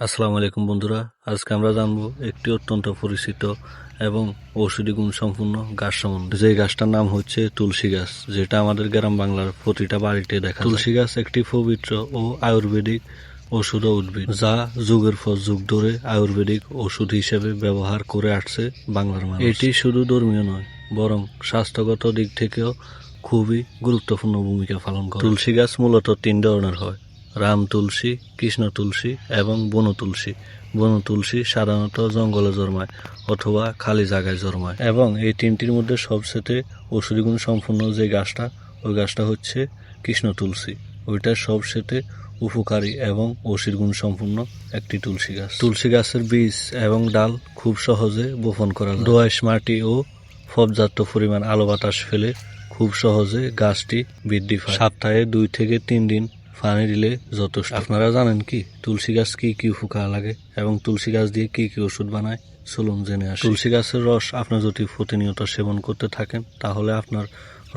আসসালামু আলাইকুম বন্ধুরা, আজকে আমরা জানবো একটি অত্যন্ত পরিচিত এবং ঔষধি গুণ সম্পন্ন গাছ সম্বন্ধে। যে গাছটার নাম হচ্ছে তুলসী গাছ, যেটা আমাদের গ্রাম বাংলার প্রতিটা বাড়িতে দেখা যায়। তুলসী গাছ একটি পবিত্র ও আয়ুর্বেদিক ওষুধ ও উদ্ভিদ, যা যুগের পর যুগ ধরে আয়ুর্বেদিক ওষুধ হিসেবে ব্যবহার করে আসছে বাংলার মানুষ। এটি শুধু ধর্মীয় নয়, বরং স্বাস্থ্যগত দিক থেকেও খুবই গুরুত্বপূর্ণ ভূমিকা পালন করে। তুলসী গাছ মূলত 3 ধরনের হয়: রাম তুলসী, কৃষ্ণ তুলসী এবং বন তুলসী। বন তুলসী সাধারণত জঙ্গলে জন্মায় অথবা খালি জায়গায় জন্মায়, এবং এই তিনটির মধ্যে সবচেয়ে ঔষধি গুণ সম্পন্ন যে গাছটা, ওই গাছটা হচ্ছে কৃষ্ণ তুলসী। ওইটা সবচেয়ে উপকারী এবং ঔষধি গুণ সম্পন্ন একটি তুলসী গাছ। তুলসী গাছের বীজ এবং ডাল খুব সহজে বপন করা যায়। দোআঁশ মাটি ও পর্যাপ্ত পরিমাণ আলো বাতাস ফেলে খুব সহজে গাছটি বৃদ্ধি পায়। সপ্তাহে 2 থেকে 3 দিন পানি দিলে যথেষ্ট। আপনারা জানেন কি তুলসী গাছ কি কি উপকার লাগে এবং তুলসী গাছ দিয়ে কি কি ওষুধ বানায়? চলুন জেনে আসি। তুলসী গাছের রস আপনি যদি প্রতিনিয়ত সেবন করতে থাকেন, তাহলে আপনার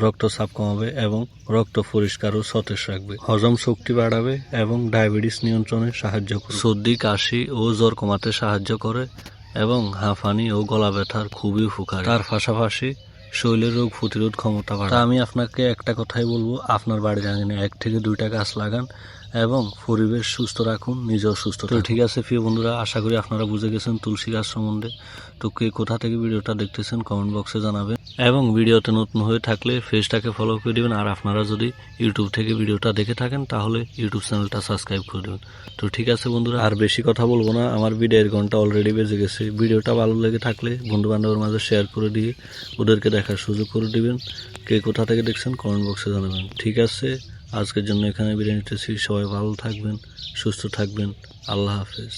রক্তচাপ কমাবে এবং রক্ত পরিষ্কার ও সতেজ রাখবে, হজম শক্তি বাড়াবে এবং ডায়াবেটিস নিয়ন্ত্রণে সাহায্য করে, সর্দি কাশি ও জ্বর কমাতে সাহায্য করে এবং হাঁফানি ও গলা ব্যথার খুবই উপকারী। তার পাশাপাশি শরীরের রোগ প্রতিরোধ ক্ষমতা বাড়ায়। আমি আপনাকে একটা কথাই বলবো, আপনার বাড়ির আঙিনে 1 থেকে 2টা গাছ লাগান এবং পরিবেশ সুস্থ রাখুন, নিজেও সুস্থ থাকুন। তো ঠিক আছে প্রিয় বন্ধুরা, আশা করি আপনারা বুঝে গেছেন তুলসী গাছ সম্বন্ধে। তো কে কোথা থেকে ভিডিওটা দেখতেছেন কমেন্ট বক্সে জানাবেন, এবং ভিডিওতে নতুন হয়ে থাকলে পেজটাকে ফলো করে দিবেন। আর আপনারা যদি ইউটিউব থেকে ভিডিওটা দেখে থাকেন, তাহলে ইউটিউব চ্যানেলটা সাবস্ক্রাইব করে দেবেন। তো ঠিক আছে বন্ধুরা, আর বেশি কথা বলবো না, আমার ভিডিওর ঘন্টা অলরেডি বেজে গেছে। ভিডিওটা ভালো লেগে থাকলে বন্ধু বান্ধবের মাঝে শেয়ার করে দিয়ে ওদেরকে দেখার সুযোগ করে দিবেন। কে কোথা থেকে দেখছেন কমেন্ট বক্সে জানাবেন। ঠিক আছে, আজকের জন্য এখানে বিদায় নিতেছি। সবাই ভালো থাকবেন, সুস্থ থাকবেন। আল্লাহ হাফেজ।